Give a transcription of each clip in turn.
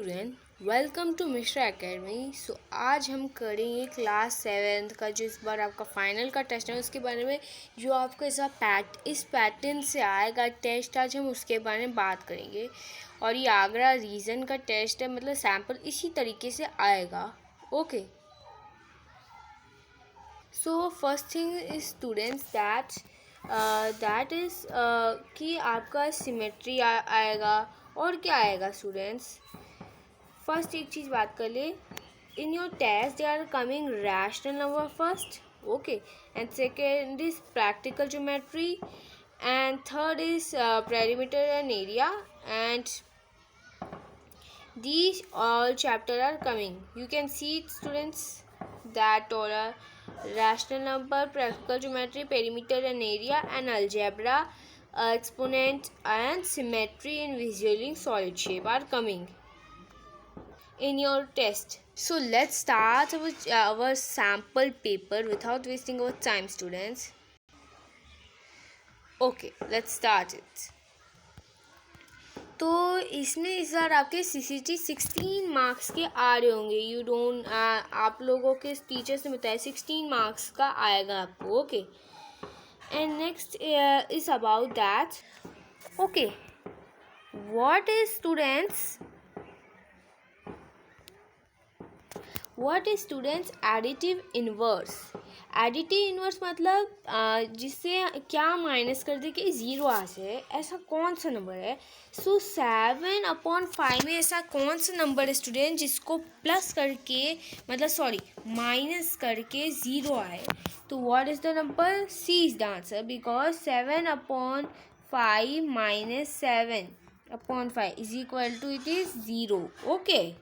Student, welcome to Mishra academy. So आज हम करेंगे क्लास 7 का जो इस बार आपका फाइनल का टेस्ट है उसके बारे में, जो आपको इस पैटर्न से आएगा टेस्ट। आज हम उसके बारे में बात करेंगे। और ये आगरा रीजन का टेस्ट है, मतलब सैम्पल इसी तरीके से आएगा। Okay, so first thing is students that is कि आपका सिमेट्री आएगा। और क्या आएगा स्टूडेंट्स? फर्स्ट एक चीज़ बात कर ले, in your test they are coming rational number first, okay, and second is practical geometry, and third is perimeter and area, and these all chapter are coming. You can see it, students, that all are rational number, practical geometry, perimeter and area, and algebra, exponent and symmetry in visualizing solid shape are coming in your test. So let's start with our sample paper without wasting our time, students. Okay, let's start it. तो इसमें इस बार आपके CCT 16 marks के आ रहे होंगे। आप लोगों के टीचर्स ने बताया 16 मार्क्स का आएगा आपको। Okay, and next is about that. Okay, what is students additive inverse? Additive inverse मतलब जिससे क्या माइनस कर दे कि 0 आ जाए, ऐसा कौन सा नंबर है? सो 7/5 में ऐसा कौन सा नंबर है स्टूडेंट जिसको प्लस करके माइनस करके 0 आए? तो what is the number? C is the answer, because 7/5 minus 7/5 is equal to it is 0। Okay,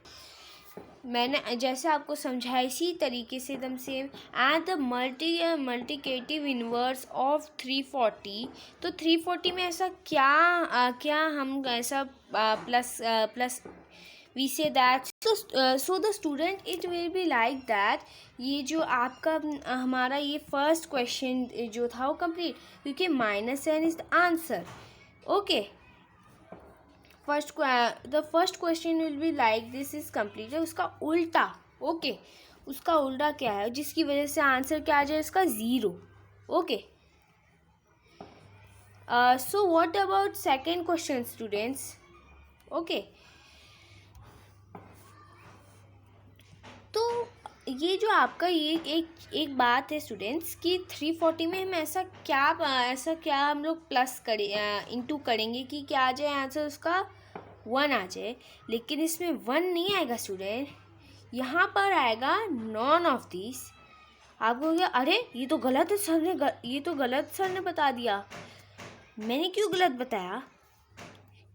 मैंने जैसे आपको समझाया इसी तरीके से एकदम same. And the multiplicative inverse of 340, तो 340 में ऐसा क्या हम ऐसा plus we say that. So the student it will be like that. ये जो आपका हमारा ये फर्स्ट क्वेश्चन जो था वो कंप्लीट, क्योंकि -n is the answer. Okay, the first question will be like this is complete। उसका उल्टा, ओके, उसका उल्टा क्या है जिसकी वजह से आंसर क्या आ जाए इसका 0। Okay, so what about second question students? Okay, तो ये जो आपका ये एक बात है स्टूडेंट्स कि 340 में हम ऐसा क्या हम लोग प्लस इंटू करेंगे कि क्या आ जाए आंसर उसका 1 आ जाए। लेकिन इसमें 1 नहीं आएगा स्टूडेंट, यहाँ पर आएगा नॉन ऑफ दिस। आप कहोगे अरे ये तो गलत सर ने बता दिया। मैंने क्यों गलत बताया?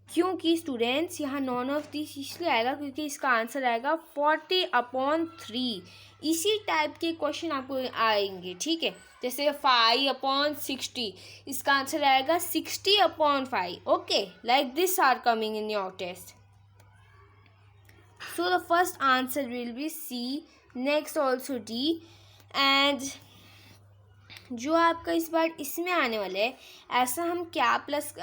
क्योंकि स्टूडेंट्स यहाँ नॉन ऑफ दिस इसलिए आएगा क्योंकि इसका आंसर आएगा 40/3। इसी टाइप के क्वेश्चन आपको आएंगे, ठीक है, जैसे 5/60, इसका आंसर आएगा 60/5। Okay, like this are coming in your test. So the first answer will be C, next also D, and जो आपका इस बार इसमें आने वाला है ऐसा हम क्या प्लस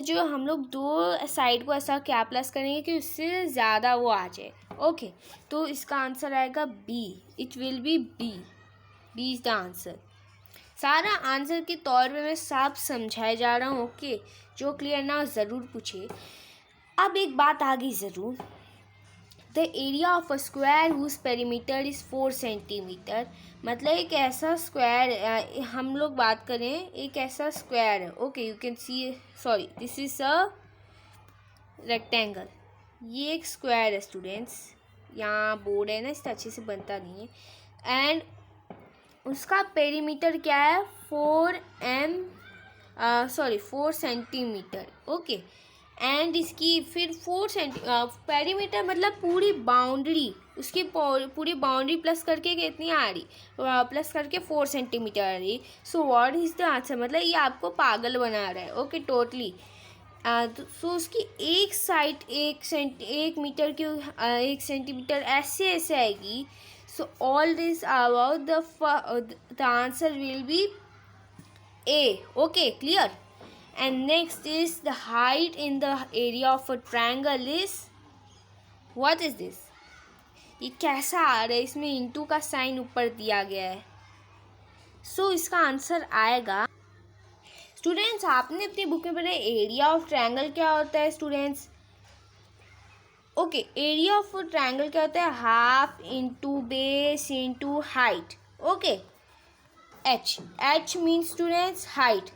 जो हम लोग दो साइड को ऐसा क्या प्लस करेंगे कि उससे ज़्यादा वो आ जाए। ओके, तो इसका आंसर आएगा B, it will be B is the answer. सारा आंसर के तौर पे मैं साफ समझाया जा रहा हूँ। ओके, जो क्लियर ना ज़रूर पूछे। अब एक बात आ गई ज़रूर, the area of a square whose perimeter is 4 centimetre. मतलब एक ऐसा स्क्वायर, हम लोग बात करें एक ऐसा स्क्वायर है। Okay, you can C, sorry, this is a rectangle. ये एक स्क्वायर है स्टूडेंट्स, यहाँ बोर्ड है ना इससे अच्छे से बनता नहीं है। एंड उसका पेरीमीटर क्या है? 4 सेंटीमीटर। ओके, एंड इसकी फिर 4 पेरीमीटर मतलब पूरी बाउंड्री, उसकी पूरी बाउंड्री प्लस करके कितनी आ रही? प्लस करके 4 सेंटीमीटर आ रही। So what is the answer? मतलब ये आपको पागल बना रहा है। Okay, totally. सो उसकी एक साइड 1 मीटर की 1 सेंटीमीटर ऐसे आएगी। So all this about the answer will be A. Okay, clear? And next is the height in the area of a triangle is, what is this? ये कैसा आ रहा है? इसमें इंटू का साइन ऊपर दिया गया है. सो इसका आंसर आएगा स्टूडेंट्स, आपने अपनी बुक में पढ़ा एरिया ऑफ ट्रायंगल क्या होता है students. Okay, area of triangle क्या होता है? Half into base into height. Okay, H means students height.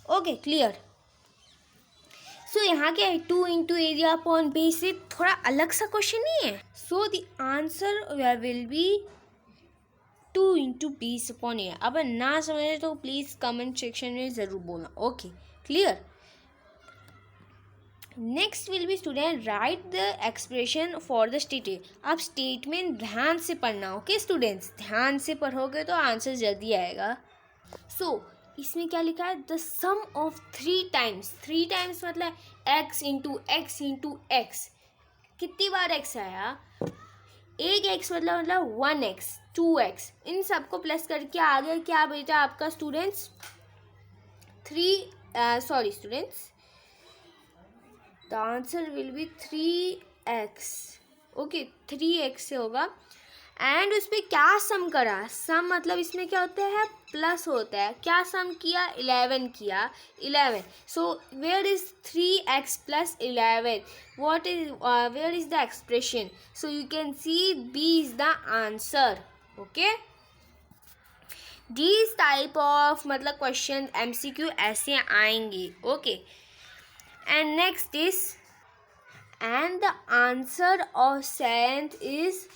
Okay, clear. So यहाँ क्या है? 2 इंटू एरिया अपॉन बेस. से थोड़ा अलग सा क्वेश्चन नहीं है. So the answer will B 2 into base upon area. अब ना समझे तो प्लीज़ कमेंट सेक्शन में ज़रूर बोलना. Okay, clear. Next will be student right the expression for the statement. आप स्टेटमेंट ध्यान से पढ़ना. ओके स्टूडेंट्स, ध्यान से पढ़ोगे तो आंसर जल्दी आएगा. सो इसमें क्या लिखा है? The sum of 3 times. 3 times मतलब x into x into x. कितनी बार x आया? एक x मतलब 1x 2x. इन सबको प्लस करके आ गया क्या बेटा आपका students? 3 sorry students, the answer will B 3x. Okay, 3x से होगा. एंड उस पर क्या सम करा? सम मतलब इसमें क्या होता है? प्लस होता है. क्या सम किया? 11 किया. 11. So where is 3x plus 11? What is where is the expression? So you can see B is the answer. Okay, this type of मतलब क्वेश्चन MCQ ऐसे आएंगे. Okay, and next is and the answer of 7th is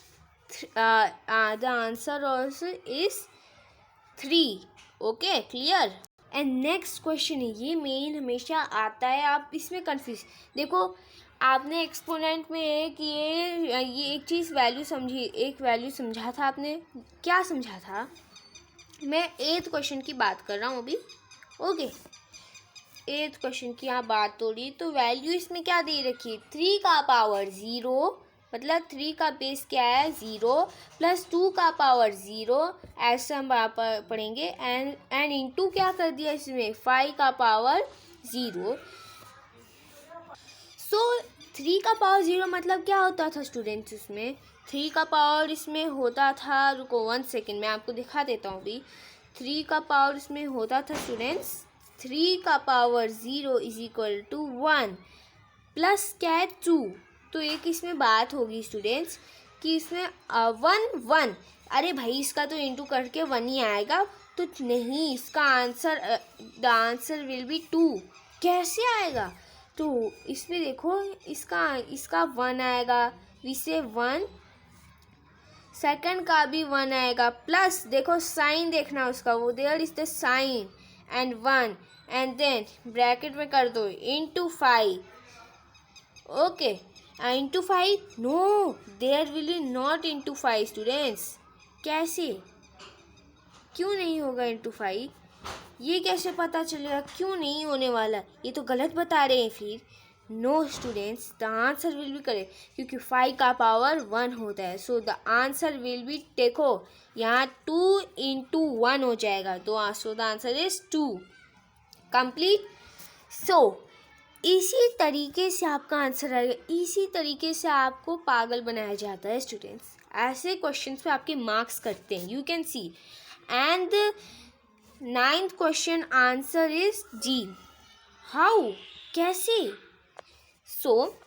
the answer also is 3. Okay, clear. And next question है, ये main हमेशा आता है. आप इसमें कंफ्यूज देखो, आपने एक्सपोनेंट में ये एक चीज़ वैल्यू समझी, एक वैल्यू समझा था आपने. क्या समझा था? मैं 8th क्वेश्चन की बात कर रहा हूँ अभी. ओके, 8th क्वेश्चन की यहाँ बात हो रही. तो वैल्यू इसमें क्या दे रखी है? 3 का पावर 0 मतलब 3 का बेस क्या है? 0 प्लस 2 का पावर 0. ऐसे हम पढ़ेंगे. एंड इंटू क्या कर दिया इसमें? 5 का पावर 0. सो 3 का पावर 0 मतलब क्या होता था स्टूडेंट्स? इसमें 3 का पावर इसमें होता था, रुको 1 सेकेंड मैं आपको दिखा देता हूँ अभी. 3 का पावर इसमें होता था स्टूडेंट्स, 3 का power 0 is equal to 1 plus क्या है? 2. तो एक इसमें बात होगी स्टूडेंट्स कि इसमें 1. अरे भाई, इसका तो इंटू करके 1 ही आएगा. तो नहीं, इसका answer the answer will B 2. कैसे आएगा? तो इसमें देखो, इसका 1 आएगा. इसे 1. सेकंड का भी 1 आएगा. प्लस देखो साइन देखना उसका, वो there is the sign and 1 and then bracket में कर दो into 5. Okay, into 5. No, there will be not into 5 students. कैसे? क्यों नहीं होगा इंटू 5? ये कैसे पता चलेगा क्यों नहीं होने वाला? ये तो गलत बता रहे हैं फिर. No students, the answer will be correct क्योंकि 5 का पावर 1 होता है. So the answer will be, देखो यहाँ 2 इंटू 1 हो जाएगा. तो so the answer is 2. Complete. So इसी तरीके से आपका आंसर आएगा. इसी तरीके से आपको पागल बनाया जाता है स्टूडेंट्स. ऐसे क्वेश्चंस पे आपके मार्क्स करते हैं. You can see. And the 9th question answer is G. How? कैसे? सो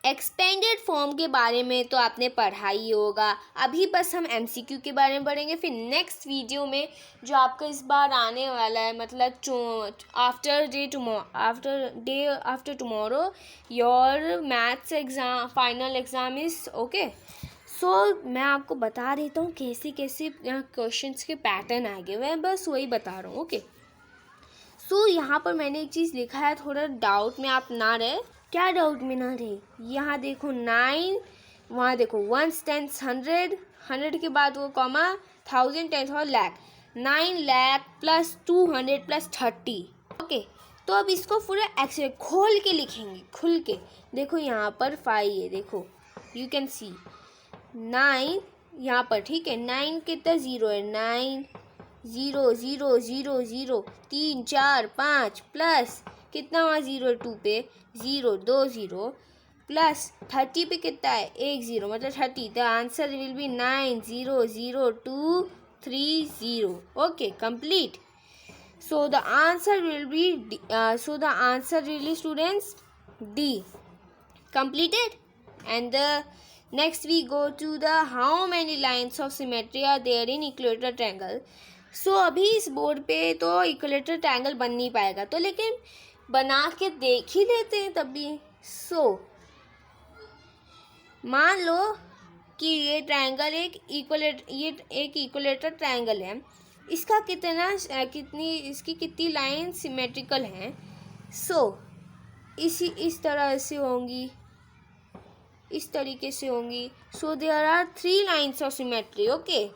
एक्सपेंडेड फॉर्म के बारे में तो आपने पढ़ा ही होगा. अभी बस हम MCQ के बारे में पढ़ेंगे. फिर नेक्स्ट वीडियो में जो आपका इस बार आने वाला है, मतलब after tomorrow your maths exam, final exam is okay. So मैं आपको बता देता हूँ कैसे कैसे क्वेश्चंस के पैटर्न आएंगे. मैं बस वही बता रहा हूँ. ओके, सो यहाँ पर मैंने एक चीज़ लिखा है, थोड़ा डाउट में आप ना रहे. क्या डाउट में ना रहे? यहाँ देखो 9, वहाँ देखो 1 10 100, 100 के बाद वो कॉमा 1000 10 और lakh. 9 lakh plus 200 plus 30. Okay, तो अब इसको पूरा एक्स खोल के लिखेंगे. खुल के देखो, यहाँ पर 5 है. देखो यू कैन सी 9 यहाँ पर. ठीक है, 9 कितना 0 है? 9 zero zero zero zero, 3 4 5 plus कितना हुआ 0 2 पे 0 2 ज़ीरो प्लस 30 पे कितना है 1 ज़ीरो मतलब 30। The answer will B 900230। Okay complete. So the answer will be students D. Completed. And the next we go to the how many lines of symmetry are there in equilateral triangle. So अभी इस board पे तो equilateral triangle बन नहीं पाएगा, तो लेकिन बना के देख ही लेते हैं तभी। मान लो कि ये ट्रायंगल एक इक्विलेटरल ट्रायंगल है। इसका कितनी लाइन सिमेट्रिकल हैं। इस तरह से होंगी, इस तरीके से होंगी। There are 3 lines of symmetry. Okay,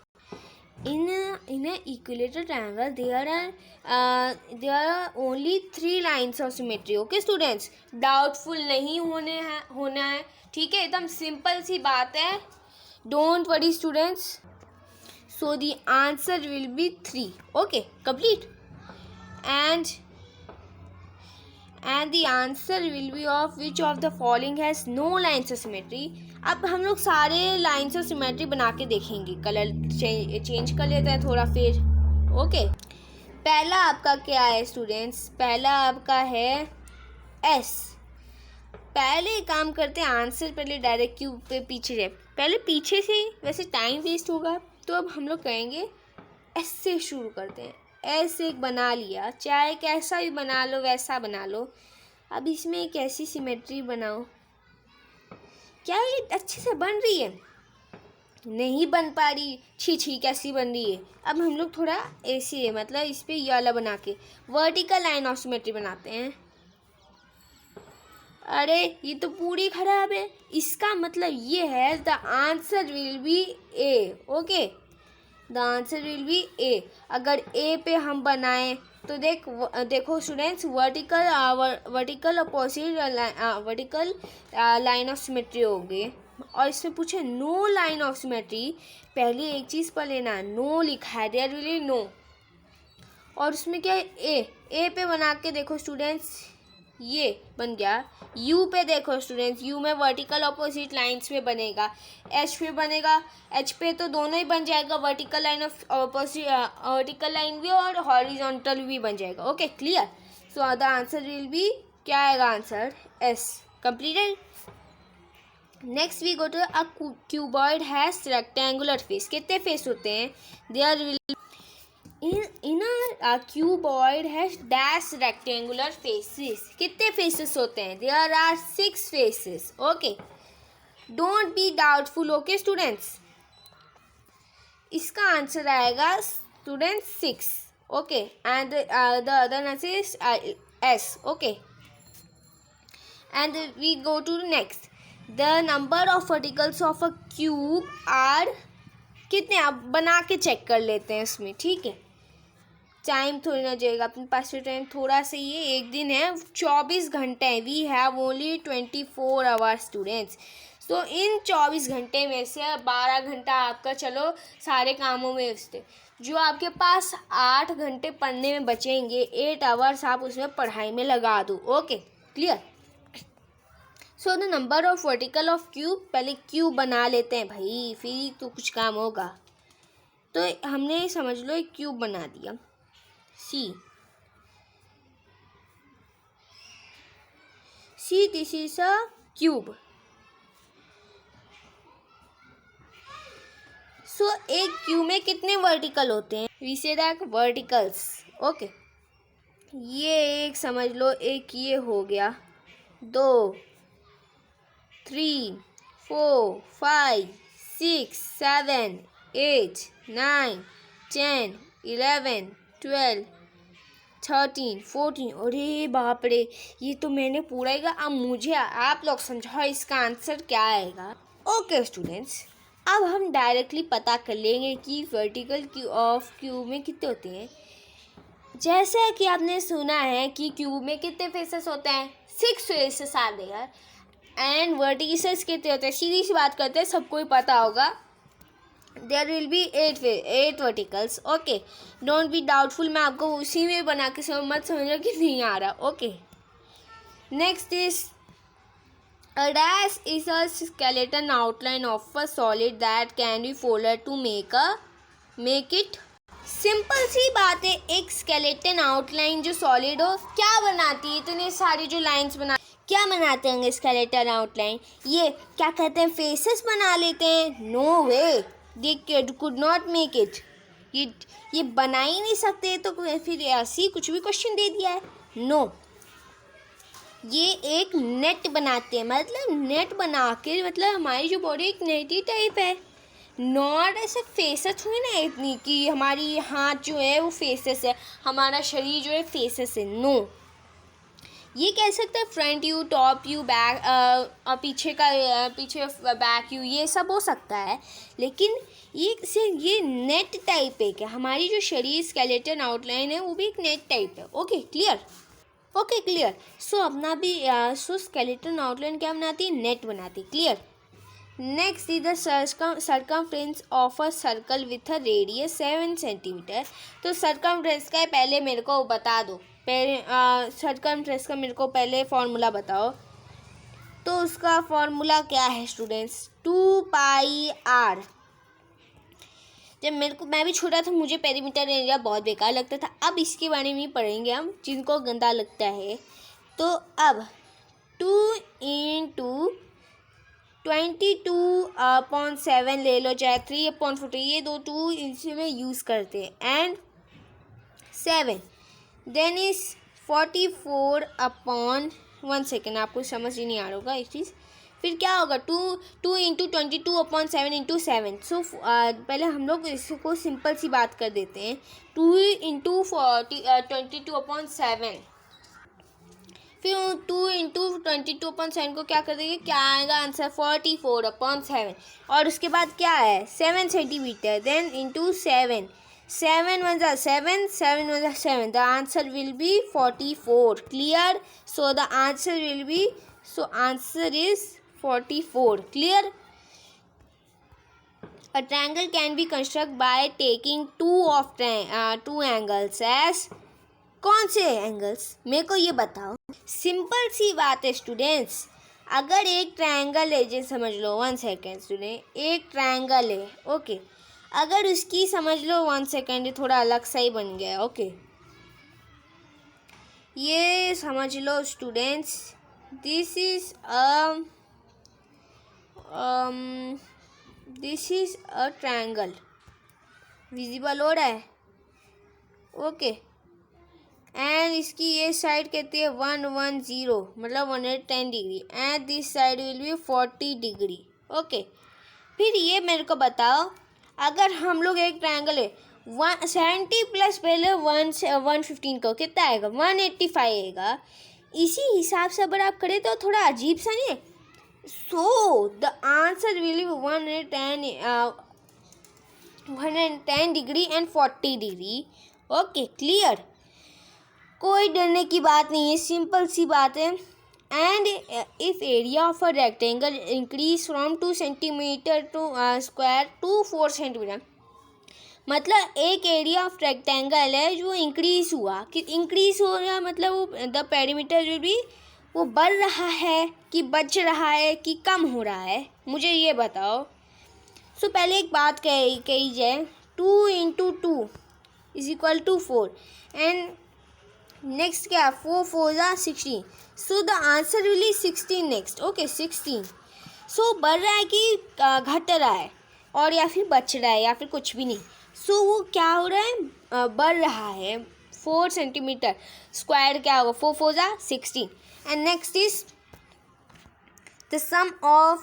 in a equilateral triangle there are only 3 lines of symmetry. Okay students, doubtful नहीं होना है, ठीक है, एकदम सिंपल सी बात है, don't worry students. So the answer will be 3. Okay, complete. And the answer will be of which of the following has no lines of symmetry. अब हम लोग सारे लाइन्स ऑफ सिमेट्री बना के देखेंगे। कलर चेंज कर लेते हैं थोड़ा फिर। ओके, पहला आपका क्या है स्टूडेंट्स? पहला आपका है एस। पहले काम करते हैं, आंसर पहले डायरेक्ट क्यूब पे पीछे जाए, पहले पीछे से, वैसे टाइम वेस्ट होगा, तो अब हम लोग कहेंगे एस से शुरू करते हैं। एस एक बना लिया, चाहे कैसा भी बना लो, वैसा बना लो। अब इसमें एक ऐसी सिमेट्री बनाओ। क्या ये अच्छे से बन रही है? नहीं बन पा रही, छी कैसी बन रही है। अब हम लोग थोड़ा ऐसे मतलब इस पर ये वाला बना के वर्टिकल लाइन ऑफ सिमेट्री बनाते हैं। अरे ये तो पूरी खराब है। इसका मतलब ये है the answer will be A. Okay, the answer will be A. अगर ए पे हम बनाएं तो देखो students, vertical opposite vertical line of symmetry होगी। और इसमें पूछे नो लाइन ऑफ सिमेट्री, पहले एक चीज़ पर लेना, नो लिखा है, देयर विल बी नो। और उसमें क्या है ए पे बना के देखो स्टूडेंट्स, ये बन गया। यू पे देखो स्टूडेंट्स, यू में वर्टिकल अपोजिट लाइंस में बनेगा। एच पे बनेगा, एच पे तो दोनों ही बन जाएगा, vertical line of opposite vertical line भी और हॉरिजॉन्टल भी बन जाएगा। Okay clear. So the answer will be, क्या आएगा answer? Yes. Completed. Next we go to a cuboid has rectangular face. कितने फेस होते हैं? There will in a cuboid has dash rectangular faces. कितने faces होते हैं? There are 6 faces. Okay, don't be doubtful. Okay students, इसका answer आएगा students 6. Okay, and the other answer is S. Okay, and we go to the next. The number of verticals of a cube are कितने? आप बना के check कर लेते हैं इसमें, ठीक है। टाइम थोड़ी ना जाएगा अपने पास, टाइम थोड़ा सा ही है, एक दिन है, 24 घंटे हैं। We have only 24 hours students. तो इन 24 घंटे में से 12 घंटा आपका चलो सारे कामों में व्यस्त, जो आपके पास 8 घंटे पढ़ने में बचेंगे, 8 आवर्स आप उसमें पढ़ाई में लगा दो। Okay clear. So the number of vertical of cube, पहले क्यूब बना लेते हैं भाई, फिर तो कुछ काम होगा। तो हमने समझ लो एक क्यूब बना दिया। See this is a cube. So एक क्यूब में कितने वर्टिकल होते हैं? We say that verticals. Okay, ये एक समझ लो, एक ये हो गया, 2 3 4 5 6 7 8 9 10 11 12 13 14। अरे बाप रे, ये तो मैंने पूरा ही कहा। अब मुझे आप लोग समझाओ इसका आंसर क्या आएगा। ओके स्टूडेंट्स, अब हम डायरेक्टली पता कर लेंगे कि वर्टिकल ऑफ क्यूब में कितने होते हैं। जैसा कि आपने सुना है कि क्यूब में कितने फेसेस होते हैं? 6 faces are there. And vertices कितने होते हैं? सीधी सी बात करते हैं, सबको ही पता होगा, there will be 8 verticals. Okay, don't be doubtful. मैं आपको उसी में बना के मत समझो कि नहीं आ रहा. Okay, next is a dash is a skeleton outline of a solid that can be folded to make it. Simple सी बात है, एक स्केलेटन आउटलाइन जो सॉलिड हो क्या बनाती है. इतने सारे जो लाइंस बना क्या बनाते होंगे स्केलेटन आउटलाइन. ये क्या कहते हैं, फेसेस बना लेते हैं. No way, they could not make it. ये बना ही नहीं सकते. तो फिर ऐसी कुछ भी क्वेश्चन दे दिया है. नो, ये एक नेट बनाते हैं. मतलब नेट बना के, मतलब हमारी जो बॉडी एक नेट ही टाइप है. नॉट ऐसे फेसेस हुई ना इतनी कि हमारी हाथ जो है वो फेसेस है, हमारा शरीर जो है फेसेस है. नो, ये कह सकते हैं front view, top view, back, पीछे बैक व्यू, ये सब हो सकता है. लेकिन ये नेट टाइप है कि हमारी जो शरीर स्केलेटन आउटलाइन है वो भी एक नेट टाइप है. Okay clear. Okay clear. So अपना भी स्केलेटन आउटलाइन क्या बनाती है, नेट बनाती है. Clear. Next is the circumference of a circle with a radius 7 centimetre. तो सर्कमफ्रेंस का पहले मेरे को बता दो. पहले सर्कमफ्रेंस का मेरे को पहले फॉर्मूला बताओ. तो उसका फॉर्मूला क्या है स्टूडेंट्स, 2πr. जब मैं भी छोटा था मुझे पेरीमीटर एरिया बहुत बेकार लगता था. अब इसके बारे में पढ़ेंगे हम, जिनको गंदा लगता है. तो अब 2 इंटू 22/7 ले लो, चाहे 3/40, ये दो 2 इसमें यूज़ करते हैं. And 7 then is 44/1 second. आपको समझ ही नहीं आ रहा होगा एक चीज़. फिर क्या होगा, 2 इंटू 22/7 इंटू 7. सो पहले हम लोग इसको सिंपल सी बात कर देते हैं. 2 इंटू 22/7, फिर 2 इंटू 22/7 को क्या कर देंगे, क्या आएगा आंसर, 44/7. और उसके बाद क्या है, 7 centimetre. Then into 7, 7 1 7, 7 1 7. The answer will be 44. Clear. So the answer will be, so answer is 44. Clear. A triangle can be constructed by taking two angles as. कौन से एंगल्स, मेरे को ये बताओ. सिंपल सी बात है स्टूडेंट्स. अगर एक ट्रायंगल है, जैसे समझ लो 1 सेकेंड स्टूडेंट, एक ट्रायंगल है. ओके, अगर उसकी समझ लो 1 सेकेंड, थोड़ा अलग सा ही बन गया. ओके, ये समझ लो students, this is a triangle. Visible हो रहा है. ओके, एंड इसकी ये साइड कहती है 110, मतलब 110 degree. And this side will be 40 degree. Okay, फिर ये मेरे को बताओ, अगर हम लोग एक ट्रायंगल है 170 प्लस पहले 115 को कितना आएगा, 185 आएगा. इसी हिसाब से अगर आप करें तो थोड़ा अजीब सा नहीं है. So the answer will be 110 degree and 40 degree. Okay, clear. कोई डरने की बात नहीं है, सिंपल सी बात है. And if area of a rectangle increase from 2 centimeter to square to 4 centimeter, मतलब एक एरिया ऑफ रेक्टेंगल है जो इंक्रीज हुआ, कि इंक्रीज हो रहा मतलब वो द पेरीमीटर विल बी, वो बढ़ रहा है कि बच रहा है कि कम हो रहा है, मुझे ये बताओ. सो पहले एक बात कही जाए, 2 into 2 is equal to 4. And next क्या, 4 4 16. So the answer will be 16 next. Okay, 16. सो बढ़ रहा है कि घट रहा है, और या फिर बच रहा है, या फिर कुछ भी नहीं. सो वो क्या हो रहा है, बढ़ रहा है. 4 सेंटीमीटर स्क्वायर क्या होगा, 4 4 16. And next is the sum of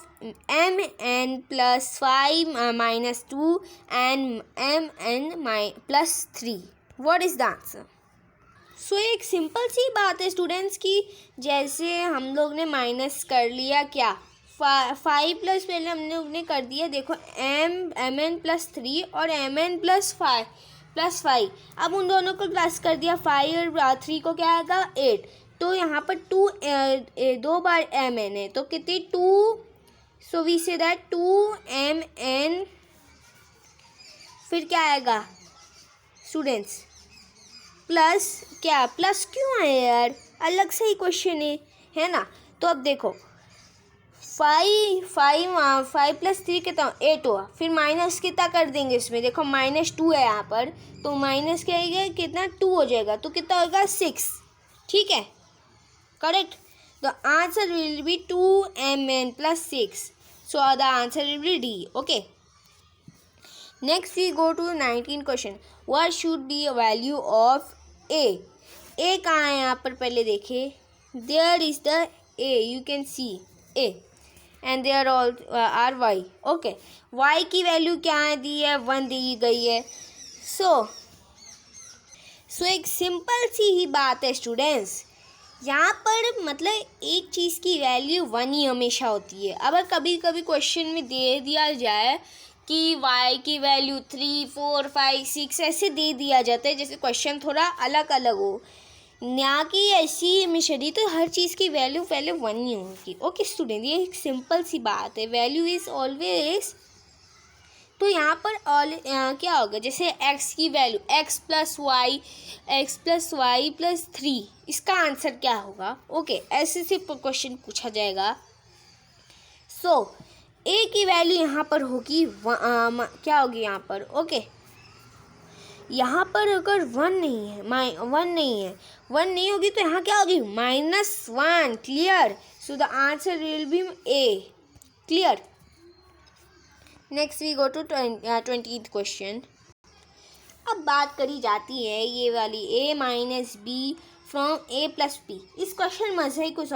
mn plus 5 minus 2 and mn plus 3. What is the answer? So एक सिंपल सी बात है स्टूडेंट्स की, जैसे हम लोग ने माइनस कर लिया क्या, 5 प्लस पहले हम लोग ने कर दिया, देखो mn प्लस 3 और mn प्लस 5. अब उन दोनों को प्लस कर दिया, 5 और 3 को क्या आएगा, 8. तो यहाँ पर 2 बार mn है, तो कितनी 2. So we say that 2mn फिर क्या आएगा स्टूडेंट्स, प्लस, क्या प्लस क्यों है यार, अलग से ही क्वेश्चन है ना। तो अब देखो 5 प्लस 3 कितना 8 हुआ, फिर माइनस कितना कर देंगे इसमें, देखो -2 है यहाँ पर, तो माइनस क्या है कितना 2 हो जाएगा, तो कितना होगा 6, ठीक है correct. The answer will B 2mn plus 6, so the answer will be D. Okay, next we go to 19 question. What should be a value of a? a कहाँ है यहाँ पर, पहले देखे, there is the a, you can see a and there all are y. Okay, y की value क्या है दी है, 1 दी गई है। सो एक सिंपल सी ही बात है स्टूडेंट्स, यहाँ पर मतलब एक चीज़ की वैल्यू 1 ही हमेशा होती है। अगर कभी कभी क्वेश्चन में दे दिया जाए कि y की वैल्यू 3, 4, 5, 6 ऐसे दे दिया जाता है, जैसे क्वेश्चन थोड़ा अलग अलग हो ना कि ऐसी मिशरी, तो हर चीज़ की वैल्यू पहले 1 ही होगी। ओके स्टूडेंट, ये एक सिंपल सी बात है, वैल्यू इज़ ऑलवेज। तो यहाँ पर क्या होगा, जैसे x की value x plus Y plus 3, इसका आंसर क्या होगा। ओके, ऐसे से क्वेश्चन पूछा जाएगा। सो a की वैल्यू यहाँ पर होगी क्या होगी यहाँ पर, ओके यहाँ पर अगर 1 नहीं है, 1 नहीं होगी तो यहाँ क्या होगी -1, clear. So the answer will be A, clear. Next we go to 20th question. अब बात करी जाती है ये वाली a माइनस बी फ्रॉम a प्लस बी। इस क्वेश्चन में से ही कुछ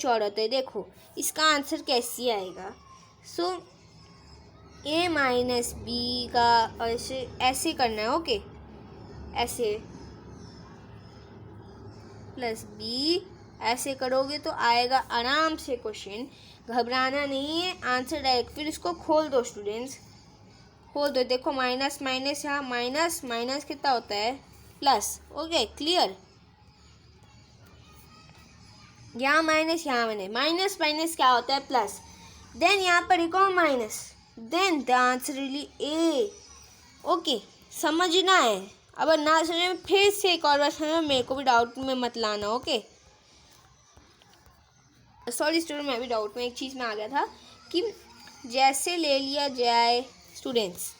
और होता है, देखो इसका आंसर कैसे आएगा। सो a माइनस बी का ऐसे करना है, ओके ऐसे प्लस बी, ऐसे करोगे तो आएगा आराम से क्वेश्चन, घबराना नहीं है, आंसर डायरेक्ट। फिर इसको खोल दो स्टूडेंट्स, खोल दो, देखो माइनस माइनस, यहाँ माइनस माइनस कितना होता है प्लस, ओके क्लियर। यहाँ माइनस, यहाँ माइनस माइनस क्या होता है प्लस, देन यहाँ पर एक और minus, then the answer really A. Okay समझना है, अब ना समझ में फिर से एक और बार समझना, मेरे को भी डाउट में मत लाना। ओके सॉरी स्टूडेंट, मैं भी डाउट में एक चीज़ में आ गया था कि जैसे ले लिया जाए students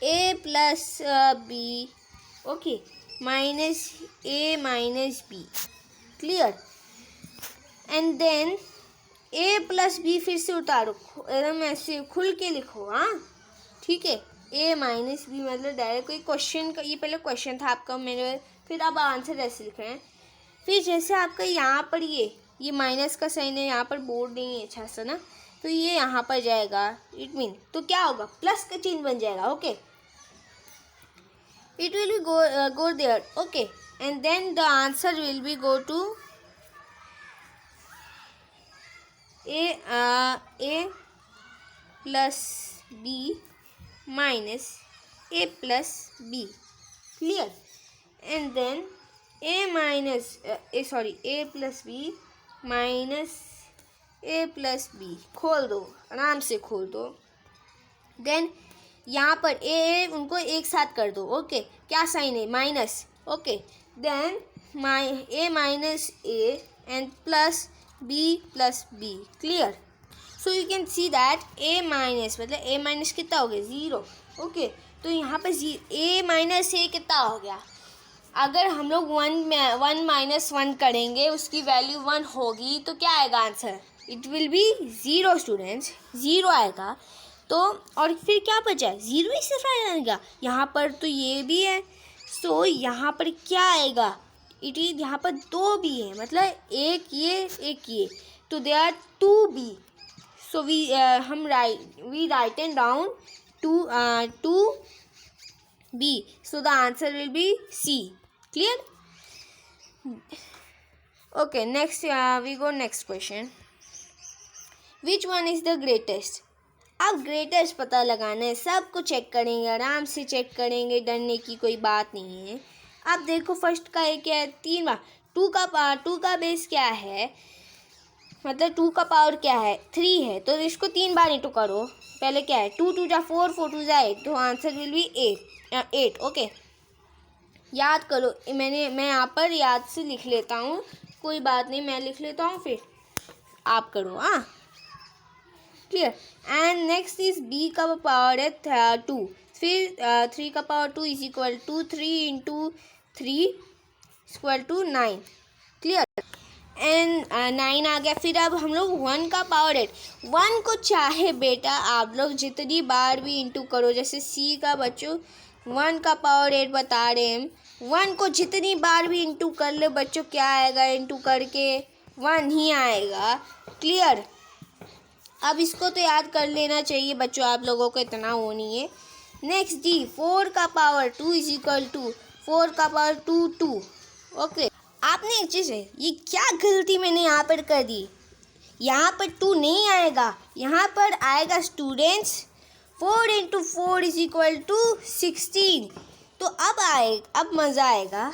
a plus B, okay minus a minus B, clear, and then a plus B फिर से उतारो, एकदम ऐसे खुल के लिखो, हाँ ठीक है। a माइनस बी मतलब डायरेक्ट कोई क्वेश्चन का, ये पहले क्वेश्चन था आपका मेरे, फिर आप आंसर ऐसे लिख रहे हैं। फिर जैसे आपका यहाँ पर ये माइनस का साइन है, यहाँ पर बोर्ड नहीं है अच्छा सा ना, तो ये यहाँ पर जाएगा, इट मीन तो क्या होगा प्लस का चिन्ह बन जाएगा। Okay it will be go there, okay and then the answer will be go to a plus B minus a plus B, clear, and then a plus B minus a plus B, खोल दो आराम से खोल दो। Then यहाँ पर a उनको एक साथ कर दो, ओके क्या साइन है minus, okay then a minus a and plus b plus b, clear. So you can see that a minus मतलब a माइनस कितना हो गया 0, ओके तो यहाँ पर a माइनस a कितना हो गया, अगर हम लोग 1 माइनस 1 करेंगे उसकी वैल्यू 1 होगी तो क्या आएगा answer, it will B 0 students, 0 आएगा। तो और फिर क्या बचा है 0 ही सिर्फ आएगा, यहाँ पर तो ये भी है, सो यहाँ पर क्या आएगा, इट इज यहाँ पर 2 भी है, मतलब एक ये, तो they are 2 B, so we write and down 2 B, so the answer will be C, clear. Okay, next we go next question. Which one is the greatest? अब greatest पता लगाना है, सबको चेक करेंगे, आराम से चेक करेंगे, डरने की कोई बात नहीं है। अब देखो फर्स्ट का क्या है 3 बार, 2 का बेस क्या है मतलब 2 का पावर क्या है 3 है, तो इसको 3 बार इंटू करो। पहले क्या है 2 2 जा 4 4 2 जा 8, तो आंसर विल बी 8। ओके, याद करो। मैं यहाँ पर याद से लिख लेता हूँ, कोई बात नहीं, मैं लिख लेता हूँ, फिर आप करो। हाँ, clear. And next is b का पावर है 2, फिर 3 का power 2 is equal to 3 into 3 equal to 9। Clear. And 9 आ गया। फिर अब हम लोग 1 का पावर 8, 1 को चाहे बेटा आप लोग जितनी बार भी इंटू करो, जैसे c का बच्चों 1 का पावर 8 बता रहे हैं, 1 को जितनी बार भी इंटू कर ले बच्चों, क्या आएगा इंटू करके 1 ही आएगा। क्लियर। अब इसको तो याद कर लेना चाहिए बच्चों, आप लोगों को इतना हो नहीं है। नेक्स्ट डी 4 का पावर 2 इज इक्वल टू 4 का पावर 2। ओके, आपने एक चीज़ है, ये क्या गलती मैंने यहाँ पर कर दी, यहाँ पर 2 नहीं आएगा, यहाँ पर आएगा students 4 into 4 is equal to 16। तो अब मज़ा आएगा।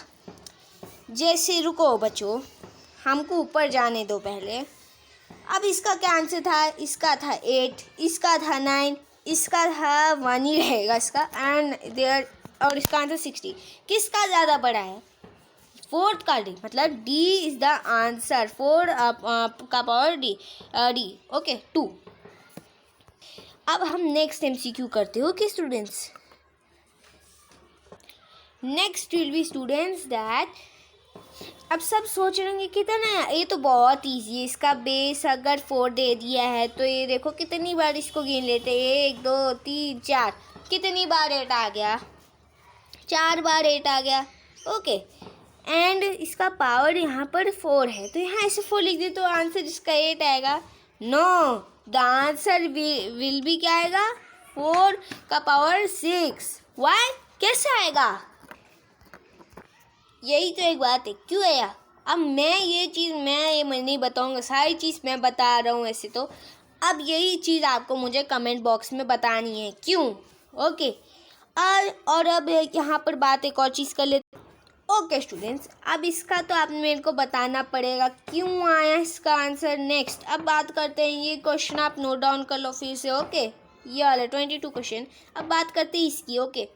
जैसे रुको बच्चों, हमको ऊपर जाने दो पहले। अब इसका क्या आंसर था, इसका था 8, इसका था 9, इसका था 1 ही रहेगा इसका, एंड देयर, और इसका आंसर 60। किसका ज़्यादा बड़ा है, 4th का डी, मतलब डी इज़ द आंसर। 4 का पावर डी। ओके 2। अब हम नेक्स्ट MCQ करते हो कि students, next will be students that, अब सब सोच रहे होंगे कितना, ये तो बहुत इजी है, इसका बेस अगर 4 दे दिया है तो ये देखो कितनी बार इसको गिन लेते हैं, 1 2 3 4, कितनी बार 8 आ गया, 4 बार 8 आ गया। ओके, एंड इसका पावर यहाँ पर 4 है, तो यहाँ ऐसे 4 लिख दे तो आंसर इसका 8 आएगा। No, the answer will be क्या आएगा, 4 का पावर 6। वाई, कैसे आएगा, यही तो एक बात है, क्यों है यार। अब मैं नहीं बताऊंगा, सारी चीज़ मैं बता रहा हूँ ऐसे तो। अब यही चीज़ आपको मुझे कमेंट बॉक्स में बतानी है क्यों। ओके, और अब यहाँ पर बात एक और चीज़ कर लेते। ओके स्टूडेंट्स, अब इसका तो आप मेरे को बताना पड़ेगा क्यों आया इसका आंसर। नेक्स्ट अब बात करते हैं, ये क्वेश्चन आप नोट डाउन कर लो फिर से। ओके, ये वाला 22 क्वेश्चन। अब बात करते हैं इसकी। ओके,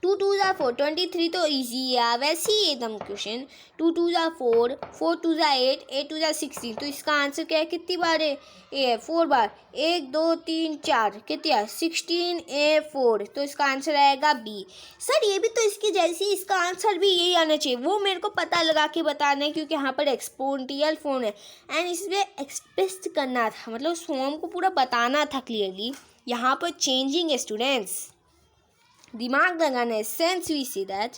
2 2 जा 4, 23 तो ईजी है वैसे ही एकदम क्वेश्चन। 2 2 जा 4, 4 2 जा 8, 8 2 जा 16, तो इसका आंसर क्या है, कितनी बार है, ए है 4 बार, 1 2 3 4, कितनी है 16 A 4, तो इसका आंसर आएगा बी। सर ये भी तो इसकी जैसी, इसका आंसर भी यही आना चाहिए, वो मेरे को पता लगा के बताना है क्योंकि यहाँ पर एक्सपोनेंशियल फॉर्म है एंड इसमें एक्सप्रेस करना था, मतलब उस फॉर्म को पूरा बताना था क्लियरली। यहाँ पर चेंजिंग है स्टूडेंट्स, दिमाग लगाना है, since we see that.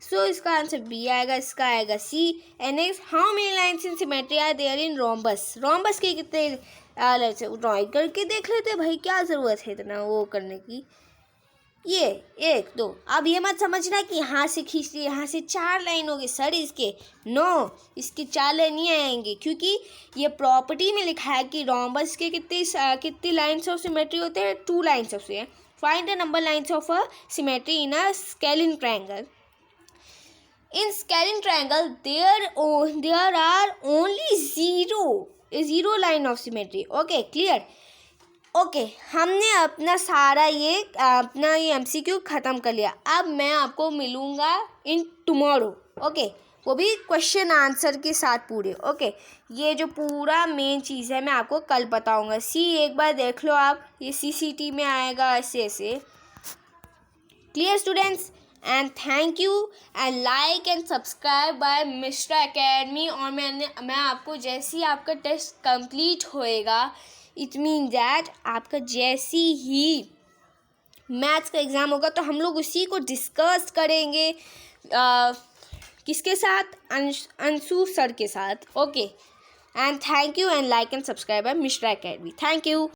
So इसका आंसर बी आएगा, इसका आएगा C. And next, how many lines in symmetry are there in rhombus, rhombus के कितने लाइन्स, ड्राइंग करके देख लेते भाई, क्या ज़रूरत है इतना वो करने की। ये 1 2, अब ये मत समझना कि यहाँ से खींच लिए, यहाँ से 4 लाइन होगी सर इसके, नो, इसके 4 लाइन नहीं आएंगे क्योंकि ये प्रॉपर्टी में लिखा है कि रोम्बस के कितनी लाइन्स ऑफ सिमेट्री होते हैं, 2 लाइन्स ऑफ से। Find the number lines of a symmetry in a scalene triangle. In scalene triangle, there are only zero line of symmetry. Okay, clear? Okay, हमने अपना ये MCQ ख़त्म कर लिया। अब मैं आपको मिलूँगा इन टुमारो। ओके, वो भी क्वेश्चन आंसर के साथ पूरे। ओके, ये जो पूरा मेन चीज़ है मैं आपको कल बताऊंगा। एक बार देख लो आप, ये CCT में आएगा ऐसे ऐसे। Clear students, and thank you and like and subscribe by Mister Academy. और मैं आपको जैसे ही आपका टेस्ट कंप्लीट होएगा, इट मीन दैट आपका जैसी ही मैथ्स का एग्ज़ाम होगा तो हम लोग उसी को डिस्कस करेंगे किसके साथ, अंशु सर के साथ। Okay, and thank you and like and subscribe by Mister Academy. Thank you.